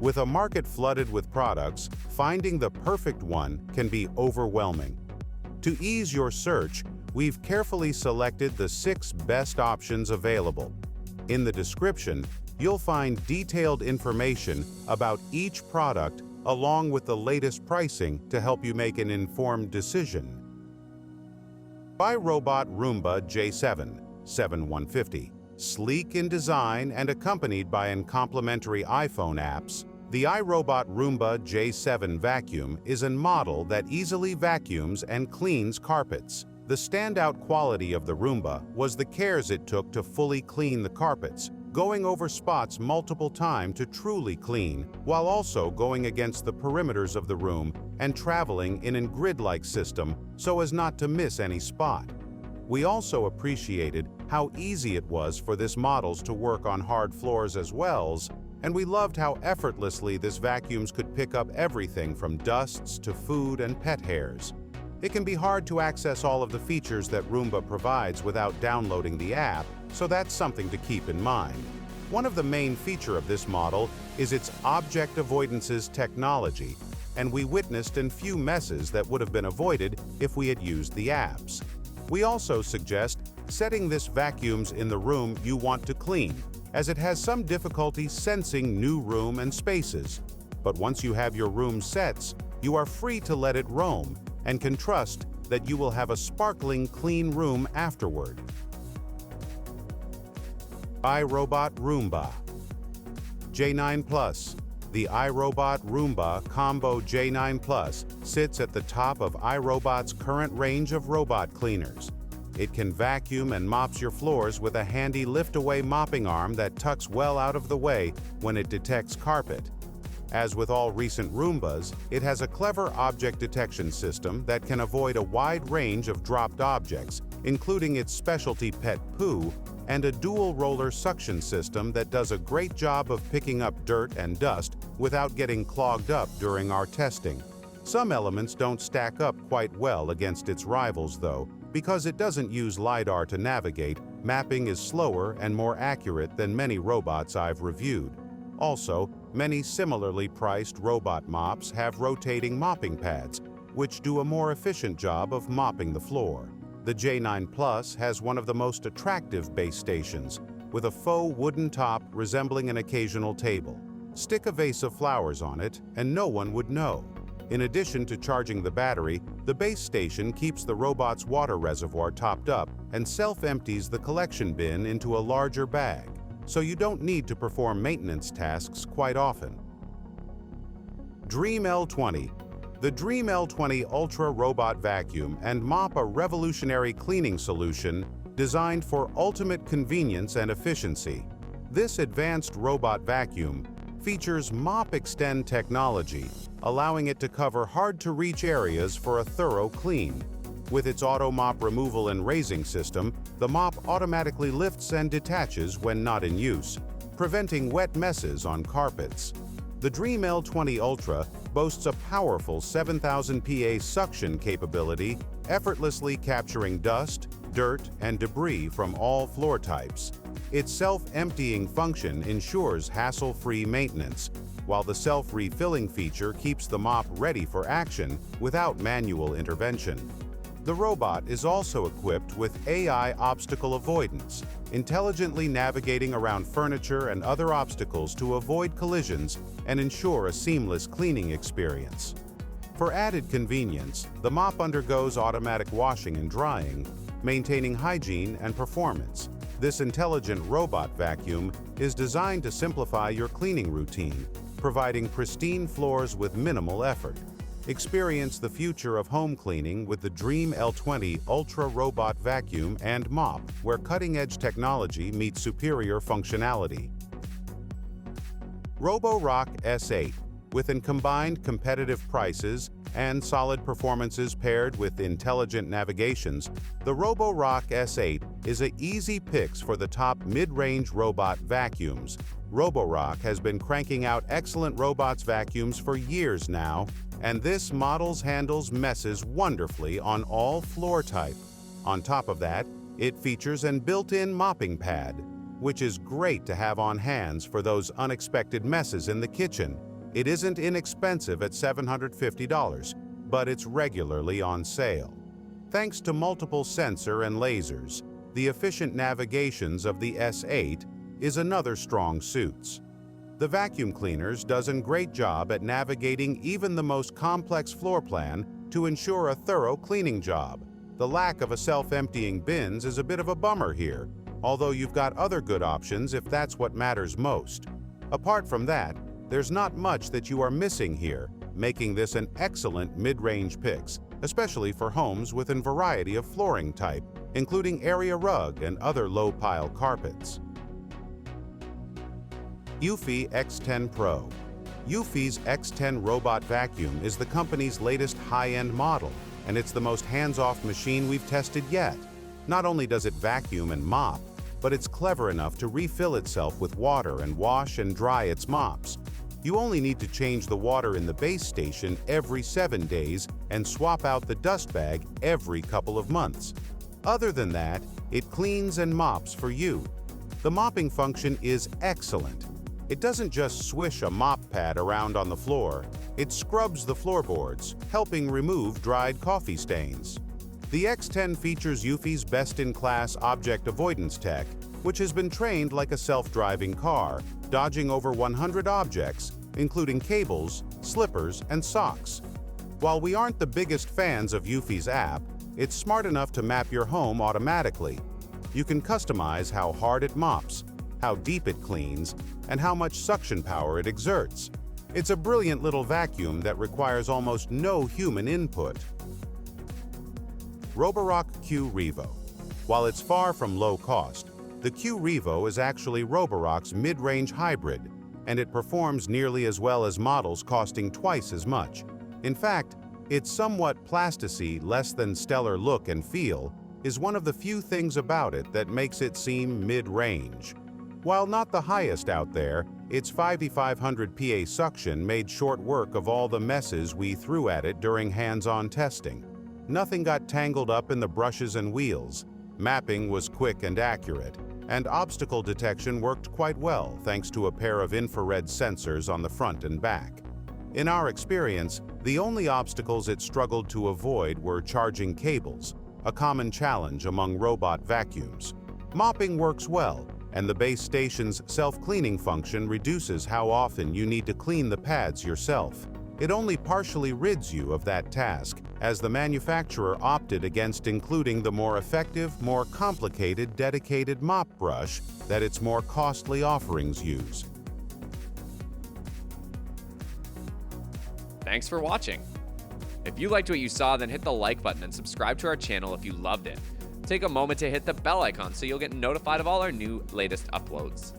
With a market flooded with products, finding the perfect one can be overwhelming. To ease your search, we've carefully selected the 6 best options available. In the description, you'll find detailed information about each product along with the latest pricing to help you make an informed decision. iRobot Roomba J7 7150. Sleek in design and accompanied by complimentary iPhone apps, the iRobot Roomba J7 vacuum is a model that easily vacuums and cleans carpets. The standout quality of the Roomba was the cares it took to fully clean the carpets, going over spots multiple times to truly clean, while also going against the perimeters of the room and traveling in a grid-like system so as not to miss any spot. We also appreciated how easy it was for this models to work on hard floors as well, and we loved how effortlessly this vacuums could pick up everything from dusts to food and pet hairs. It can be hard to access all of the features that Roomba provides without downloading the app, so that's something to keep in mind. One of the main features of this model is its object avoidances technology, and we witnessed a few messes that would have been avoided if we had used the apps. We also suggest setting this vacuums in the room you want to clean, as it has some difficulty sensing new room and spaces. But once you have your room sets, you are free to let it roam and can trust that you will have a sparkling clean room afterward. iRobot Roomba J9 Plus. The iRobot Roomba Combo J9 Plus sits at the top of iRobot's current range of robot cleaners. It can vacuum and mops your floors with a handy lift-away mopping arm that tucks well out of the way when it detects carpet. As with all recent Roombas, it has a clever object detection system that can avoid a wide range of dropped objects, including its specialty pet poo, and a dual-roller suction system that does a great job of picking up dirt and dust without getting clogged up during our testing. Some elements don't stack up quite well against its rivals, though, because it doesn't use Lidar to navigate. Mapping is slower and more accurate than many robots I've reviewed. Also, many similarly priced robot mops have rotating mopping pads, which do a more efficient job of mopping the floor. The J9 Plus has one of the most attractive base stations, with a faux wooden top resembling an occasional table. Stick a vase of flowers on it, and no one would know. In addition to charging the battery, the base station keeps the robot's water reservoir topped up and self-empties the collection bin into a larger bag, so you don't need to perform maintenance tasks quite often. Dreame L20. The Dreame L20 Ultra Robot Vacuum and Mop, a revolutionary cleaning solution designed for ultimate convenience and efficiency. This advanced robot vacuum features Mop X10 technology, allowing it to cover hard-to-reach areas for a thorough clean. With its auto mop removal and raising system, the mop automatically lifts and detaches when not in use, preventing wet messes on carpets. The Dreame L20 Ultra boasts a powerful 7,000 PA suction capability, effortlessly capturing dust, dirt, and debris from all floor types. Its self-emptying function ensures hassle-free maintenance, while the self-refilling feature keeps the mop ready for action without manual intervention. The robot is also equipped with AI obstacle avoidance, intelligently navigating around furniture and other obstacles to avoid collisions and ensure a seamless cleaning experience. For added convenience, the mop undergoes automatic washing and drying, maintaining hygiene and performance. This intelligent robot vacuum is designed to simplify your cleaning routine, providing pristine floors with minimal effort. Experience the future of home cleaning with the Dreame L20 Ultra Robot Vacuum and Mop, where cutting-edge technology meets superior functionality. Roborock S8. With combined competitive prices and solid performances paired with intelligent navigations, the Roborock S8 is an easy pick for the top mid-range robot vacuums. Roborock has been cranking out excellent robots vacuums for years now, and this model handles messes wonderfully on all floor type. On top of that, it features a built-in mopping pad, which is great to have on hands for those unexpected messes in the kitchen. It isn't inexpensive at $750, but it's regularly on sale. Thanks to multiple sensor and lasers, the efficient navigations of the S8 is another strong suit. The vacuum cleaners does a great job at navigating even the most complex floor plan to ensure a thorough cleaning job. The lack of a self-emptying bins is a bit of a bummer here, although you've got other good options if that's what matters most. Apart from that, there's not much that you are missing here, making this an excellent mid-range pick, especially for homes with a variety of flooring type, including area rug and other low-pile carpets. eufy X10 Pro. eufy's X10 robot vacuum is the company's latest high-end model, and it's the most hands-off machine we've tested yet. Not only does it vacuum and mop, but it's clever enough to refill itself with water and wash and dry its mops. You only need to change the water in the base station every 7 days and swap out the dust bag every couple of months. Other than that, it cleans and mops for you. The mopping function is excellent. It doesn't just swish a mop pad around on the floor, it scrubs the floorboards, helping remove dried coffee stains. The X10 features eufy's best-in-class object avoidance tech, which has been trained like a self-driving car, dodging over 100 objects, including cables, slippers, and socks. While we aren't the biggest fans of eufy's app, it's smart enough to map your home automatically. You can customize how hard it mops, how deep it cleans, and how much suction power it exerts. It's a brilliant little vacuum that requires almost no human input. Roborock Q Revo. While it's far from low cost, the Q Revo is actually Roborock's mid-range hybrid, and it performs nearly as well as models costing twice as much. In fact, its somewhat plasticine, less than stellar look and feel is one of the few things about it that makes it seem mid-range. While not the highest out there, its 5500 PA suction made short work of all the messes we threw at it during hands-on testing. Nothing got tangled up in the brushes and wheels, mapping was quick and accurate, and obstacle detection worked quite well thanks to a pair of infrared sensors on the front and back. In our experience, the only obstacles it struggled to avoid were charging cables, a common challenge among robot vacuums. Mopping works well, and the base station's self-cleaning function reduces how often you need to clean the pads yourself. It only partially rids you of that task, as the manufacturer opted against including the more effective, more complicated dedicated mop brush that its more costly offerings use. Thanks for watching. If you liked what you saw, then hit the like button and subscribe to our channel if you loved it. Take a moment to hit the bell icon so you'll get notified of all our latest uploads.